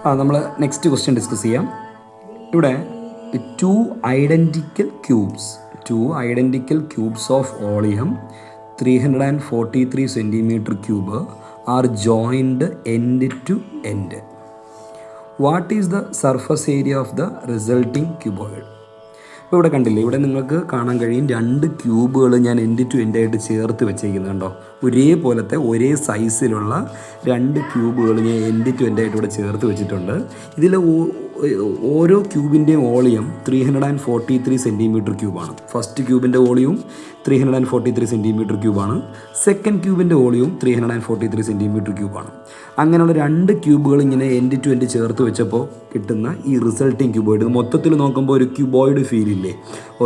നമ്മൾ next question discuss ചെയ്യാം. ഇവിടെ two identical cubes of volume 343 centimetre cube are joined end to end. What is the surface area of the resulting cuboid? ഇപ്പോൾ ഇവിടെ കണ്ടില്ലേ, ഇവിടെ നിങ്ങൾക്ക് കാണാൻ കഴിയും രണ്ട് ക്യൂബുകൾ ഞാൻ എൻഡ് ടു എൻഡ് ആയിട്ട് ചേർത്ത് വെച്ചേക്കുന്നുണ്ടോ. ഒരേപോലത്തെ ഒരേ സൈസിലുള്ള രണ്ട് ക്യൂബുകൾ ഞാൻ എൻഡ് ടു എൻഡ് ആയിട്ട് ഇവിടെ ചേർത്ത് വെച്ചിട്ടുണ്ട്. ഇതിൽ ഓരോ ക്യൂബിൻ്റെയും വോളിയം 343 സെൻറ്റിമീറ്റർ ക്യൂബാണ്. ഫസ്റ്റ് ക്യൂബിൻ്റെ വോളിയവും 343 സെൻറ്റിമീറ്റർ ക്യൂബാണ്. സെക്കൻഡ് ക്യൂബിൻ്റെ വോളിയവും 343 സെൻറ്റിമീറ്റർ ക്യൂബാണ്. അങ്ങനെയുള്ള രണ്ട് ക്യൂബുകൾ ഇങ്ങനെ എൻഡ് ടു എൻഡ് ചേർത്ത് വെച്ചപ്പോൾ കിട്ടുന്ന ഈ റിസൾട്ടിങ് ക്യൂബോയിഡ് മൊത്തത്തിൽ നോക്കുമ്പോൾ ഒരു ക്യൂബോയിഡ് ഫീൽ ഇല്ലേ.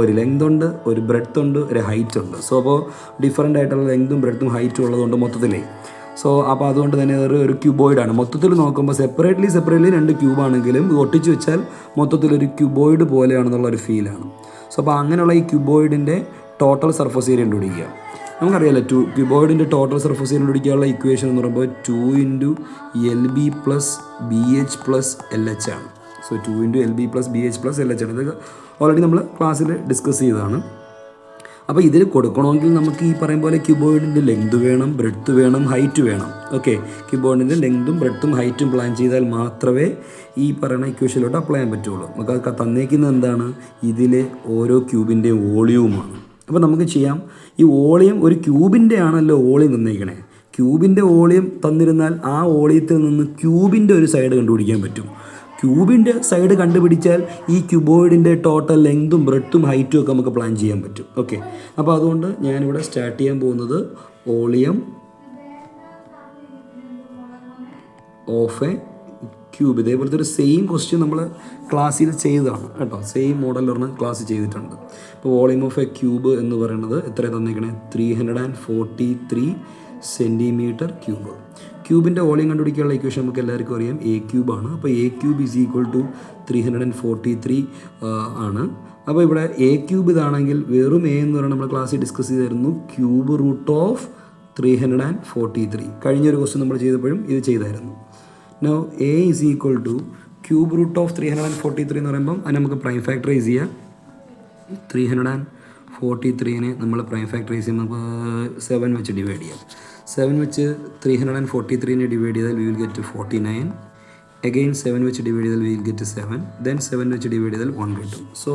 ഒരു ലെങ്ത് ഉണ്ട്, ഒരു ബ്രെഡ്ത്ത് ഉണ്ട്, ഒരു ഹൈറ്റ് ഉണ്ട്. സോ അപ്പോൾ ഡിഫറൻ്റ് ആയിട്ടുള്ള ലെങ്തും ബ്രെഡ്ത്തും ഹൈറ്റും ഉള്ളതുകൊണ്ട് മൊത്തത്തിലേ അപ്പോൾ അതുകൊണ്ട് തന്നെ ഒരു ക്യൂബോയിഡാണ്. മൊത്തത്തിൽ നോക്കുമ്പോൾ സെപ്പറേറ്റ്ലി രണ്ട് ക്യൂബാണെങ്കിലും ഒട്ടിച്ച് വെച്ചാൽ മൊത്തത്തിലൊരു ക്യൂബോയിഡ് പോലെയാണെന്നുള്ളൊരു ഫീലാണ്. സോ അപ്പോൾ അങ്ങനെയുള്ള ഈ ക്യൂബോയിഡിൻ്റെ ടോട്ടൽ സർഫസ് ഏരിയ കണ്ടുപിടിക്കുക. നമുക്കറിയാമല്ലോ, ക്യൂബോയിഡിൻ്റെ ടോട്ടൽ സർഫസ് ഏരിയ കണ്ടുപിടിക്കാനുള്ള ഇക്വേഷൻ എന്ന് പറയുമ്പോൾ 2 × LB + BH + LH ആണ്. സോ 2 × LB + BH + LH ആണ്. ഇതൊക്കെ ഓൾറെഡി നമ്മൾ ക്ലാസ്സിൽ ഡിസ്കസ് ചെയ്തതാണ്. അപ്പോൾ ഇതിൽ കൊടുക്കണമെങ്കിൽ നമുക്ക് ഈ പറയും പോലെ ക്യൂബോയിഡിൻ്റെ ലെങ്ത് വേണം, ബ്രെഡ്ത്ത് വേണം, ഹൈറ്റ് വേണം. ഓക്കെ, ക്യൂബോയിഡിൻ്റെ ലെങ്തും ബ്രെഡ്ത്തും ഹൈറ്റും പ്ലാൻ ചെയ്താൽ മാത്രമേ ഈ പറയുന്ന ഇക്വേഷനിലോട്ട് അപ്ലൈ ചെയ്യാൻ പറ്റുള്ളൂ. നമുക്ക് തന്നേക്കുന്നത് എന്താണ്? ഇതിലെ ഓരോ ക്യൂബിൻ്റെയും വോളിയവുമാണ്. അപ്പോൾ നമുക്ക് ചെയ്യാം. ഈ വോളിയം ഒരു ക്യൂബിൻ്റെ ആണല്ലോ വോളിയം തന്നേക്കണേ. ക്യൂബിൻ്റെ വോളിയം തന്നിരുന്നാൽ ആ വോളിയത്തിൽ നിന്ന് ക്യൂബിൻ്റെ ഒരു സൈഡ് കണ്ടുപിടിക്കാൻ പറ്റും. ക്യൂബിൻ്റെ സൈഡ് കണ്ടുപിടിച്ചാൽ ഈ ക്യൂബോയിഡിൻ്റെ ടോട്ടൽ ലെങ്തും ബ്രെഡ്ത്തും ഹൈറ്റും ഒക്കെ നമുക്ക് പ്ലാൻ ചെയ്യാൻ പറ്റും. ഓക്കെ, അപ്പോൾ അതുകൊണ്ട് ഞാനിവിടെ സ്റ്റാർട്ട് ചെയ്യാൻ പോകുന്നത് വോളിയം ഓഫ് എ ക്യൂബ്. ഇതേപോലത്തെ ഒരു സെയിം ക്വസ്റ്റ്യൻ നമ്മൾ ക്ലാസ്സിൽ ചെയ്തതാണ് കേട്ടോ. സെയിം മോഡൽ പറഞ്ഞ് ക്ലാസ് ചെയ്തിട്ടുണ്ട്. ഇപ്പോൾ വോളിയം ഓഫ് എ ക്യൂബ് എന്ന് പറയുന്നത് എത്ര തന്നിരിക്കണേ? 343 സെൻറ്റിമീറ്റർ ക്യൂബ്. ക്യൂബിൻ്റെ വോളിയം കണ്ടുപിടിക്കാനുള്ള ഇക്വേഷൻ നമുക്ക് എല്ലാവർക്കും അറിയാം, എ ക്യൂബാണ്. അപ്പോൾ എ ക്യൂബ് = 343 ആണ്. അപ്പോൾ ഇവിടെ എ ക്യൂബ് ഇതാണെങ്കിൽ വെറും എ എന്ന് പറയുന്നത് നമ്മൾ ക്ലാസ്സിൽ ഡിസ്കസ് ചെയ്തായിരുന്നു ക്യൂബ് റൂട്ട് ഓഫ് 343. കഴിഞ്ഞൊരു ക്വസ്റ്റ്യൻ നമ്മൾ ചെയ്തപ്പോഴും ഇത് ചെയ്തായിരുന്നു. Now A = cube root of 343 എന്ന് പറയുമ്പം അത് നമുക്ക് പ്രൈം ഫാക്ടറൈസ് ചെയ്യാം. 343നെ നമ്മൾ പ്രൈം ഫാക്ടറൈസ് ചെയ്യുമ്പോൾ 7 വെച്ച് ഡിവൈഡ് ചെയ്യാം. 7 വെച്ച് 343നെ ഡിവൈഡ് ചെയ്താൽ we will get 49. അഗെയിൻ 7 വെച്ച് ഡിവൈഡ് ചെയ്താൽ we will get 7. ദെൻ 7 വെച്ച് ഡിവൈഡ് ചെയ്താൽ 1 കിട്ടും. സോ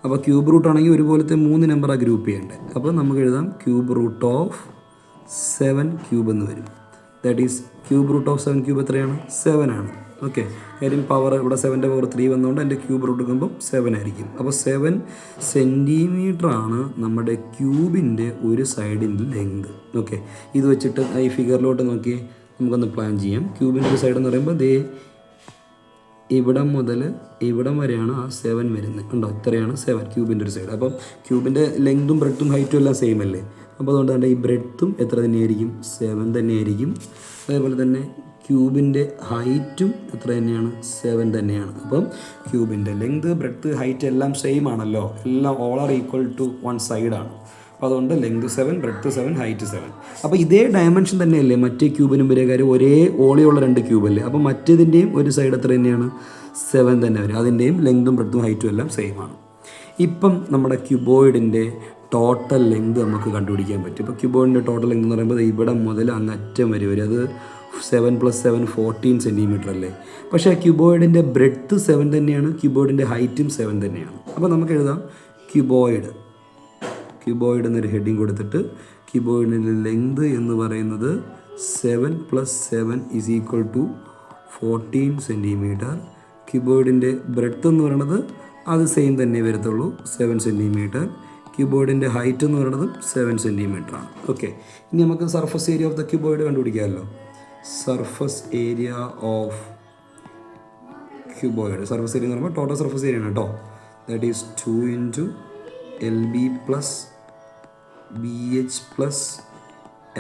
അപ്പോൾ ക്യൂബ് റൂട്ട് ആണെങ്കിൽ ഒരുപോലത്തെ 3 നമ്പറാണ് ഗ്രൂപ്പ് ചെയ്യേണ്ടത്. അപ്പോൾ നമുക്ക് എഴുതാം ക്യൂബ് റൂട്ട് ഓഫ് 7 ക്യൂബ് എന്ന് വരും. That is cube root of 7 cube എത്രയാണ്? 7 ആണ്. ഓക്കെ, കാര്യം പവർ ഇവിടെ 7ൻ്റെ പവർ 3 വന്നുകൊണ്ട് എൻ്റെ ക്യൂബ് റൂട്ട് എടുക്കുമ്പോൾ 7 ആയിരിക്കും. അപ്പോൾ 7 സെൻറ്റിമീറ്റർ ആണ് നമ്മുടെ ക്യൂബിൻ്റെ ഒരു സൈഡിൻ്റെ ലെങ്ത്. ഓക്കെ, ഇത് വെച്ചിട്ട് ഈ ഫിഗറിലോട്ട് നോക്കി നമുക്കൊന്ന് പ്ലാൻ ചെയ്യാം. ക്യൂബിൻ്റെ ഒരു സൈഡ് എന്ന് പറയുമ്പോൾ ദേ ഇവിടം മുതൽ ഇവിടം വരെയാണ് ആ 7 വരുന്നത്. ഉണ്ടോ? ഇത്രയാണ് 7 ക്യൂബിൻ്റെ ഒരു സൈഡ്. അപ്പം ക്യൂബിൻ്റെ ലെങ്തും ബ്രെഡ്ത്തും ഹൈറ്റും എല്ലാം സെയിം അല്ലേ. അപ്പോൾ അതുകൊണ്ട് തന്നെ ഈ ബ്രെഡ്ത്തും എത്ര തന്നെയായിരിക്കും? 7 തന്നെയായിരിക്കും. അതേപോലെ തന്നെ ക്യൂബിൻ്റെ ഹൈറ്റും എത്ര തന്നെയാണ്? 7 തന്നെയാണ്. അപ്പം ക്യൂബിൻ്റെ ലെങ്ത്, ബ്രെഡ്ത്ത്, ഹൈറ്റ് എല്ലാം സെയിം ആണല്ലോ. എല്ലാം all are equal to one സൈഡാണ്. അപ്പോൾ അതുകൊണ്ട് ലെങ്ത് 7, ബ്രെഡ്ത്ത് 7, ഹൈറ്റ് 7. അപ്പോൾ ഇതേ ഡയമെൻഷൻ തന്നെയല്ലേ മറ്റേ ക്യൂബിനും വരെ. കാര്യം ഒരേ ഓളിയുള്ള രണ്ട് ക്യൂബല്ലേ. അപ്പോൾ മറ്റേതിൻ്റെയും ഒരു സൈഡ് എത്ര തന്നെയാണ്? 7 തന്നെ വരും. അതിൻ്റെയും ലെങ്തും ബ്രെഡ്ത്തും ഹൈറ്റും എല്ലാം സെയിം ആണ്. ഇപ്പം നമ്മുടെ ക്യൂബോയിഡിൻ്റെ ടോട്ടൽ ലെങ്ത് നമുക്ക് കണ്ടുപിടിക്കാൻ പറ്റും. ഇപ്പോൾ ക്യൂബോയിഡിൻ്റെ ടോട്ടൽ ലെങ്ത് എന്ന് പറയുമ്പോൾ ഇവിടെ മുതൽ അങ്ങറ്റം വരെ വരും. അത് 7 + 7 14 സെൻറ്റിമീറ്റർ അല്ലേ. പക്ഷേ ക്യൂബോയിഡിൻ്റെ ബ്രെഡ്ത്ത് 7 തന്നെയാണ്, ക്യൂബോയിഡിൻ്റെ ഹൈറ്റും 7 തന്നെയാണ്. അപ്പോൾ നമുക്ക് എഴുതാം ക്യൂബോയിഡ് എന്നൊരു ഹെഡിങ് കൊടുത്തിട്ട് ക്യൂബോയിഡിൻ്റെ ലെങ്ത് എന്ന് പറയുന്നത് 7 + 7 = 14 സെൻറ്റിമീറ്റർ. ക്യൂബോയിഡിൻ്റെ ബ്രെഡ്ത്ത് എന്ന് പറയുന്നത് അത് സെയിം തന്നെ വരത്തുള്ളൂ, 7 സെൻറ്റിമീറ്റർ. ക്യൂബോയിഡിൻ്റെ ഹൈറ്റ് എന്ന് പറയുന്നത് 7 സെൻറ്റിമീറ്റർ ആണ്. ഓക്കെ, ഇനി നമുക്ക് surface area of the cuboid കണ്ടുപിടിക്കാമല്ലോ. Surface area of cuboid, surface area എന്ന് പറയുമ്പോൾ ടോട്ടൽ സർഫസ് ഏരിയ ആണ് കേട്ടോ. That is 2 × LB + BH +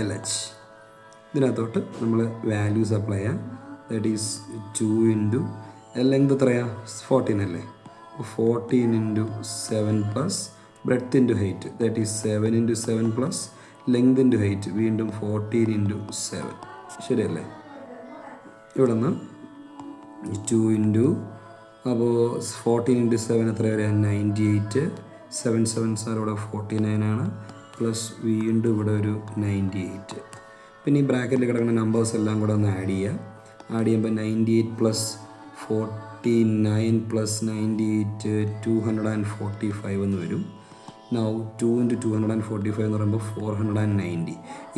LH. ഇതിനകത്തോട്ട് നമ്മൾ വാല്യൂസ് അപ്ലൈ ചെയ്യാം. ദാറ്റ് ഈസ് 2 × ലെങ്ത് എത്രയാണ്? 14 അല്ലേ. 14 × 7 + breadth × height, that is 7 × 7 + length × height, വീണ്ടും 14 × 7. ശരിയല്ലേ? ഇവിടെ നിന്ന് 2 ഇൻറ്റു അപ്പോൾ 14 ഇൻറ്റു 7 എത്ര വരെ 98, 7 7s ഇവിടെ 49 ആണ്, പ്ലസ് വീണ്ടും ഇവിടെ ഒരു 98. പിന്നെ ഈ ബ്രാക്കറ്റിൽ കിടക്കുന്ന നമ്പേഴ്സ് എല്ലാം കൂടെ ഒന്ന് ആഡ് ചെയ്യുമ്പോൾ 98 പ്ലസ് 49 പ്ലസ് 98 245 എന്ന് വരും. നൗ 2 ഇൻറ്റു 245 എന്ന് പറയുമ്പോൾ 490.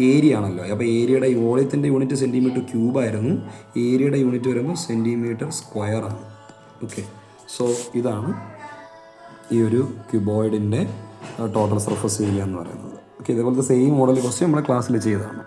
ഏരിയ ആണല്ലോ, അപ്പോൾ ഏരിയയുടെ വോളിയത്തിൻ്റെ യൂണിറ്റ് സെൻറ്റിമീറ്റർ ക്യൂബായിരുന്നു, ഏരിയയുടെ യൂണിറ്റ് വരുമ്പോൾ സെൻറ്റിമീറ്റർ സ്ക്വയർ ആണ്. ഓക്കെ, സോ ഇതാണ് ഈ ഒരു ക്യൂബോയിഡിൻ്റെ ടോട്ടൽ സർഫസ് ഏരിയ എന്ന് പറയുന്നത്. ഓക്കെ, ഇതേപോലത്തെ സെയിം മോഡൽ ക്വസ്റ്റ്യൻ നമ്മുടെ ക്ലാസ്സിൽ ചെയ്തതാണ്.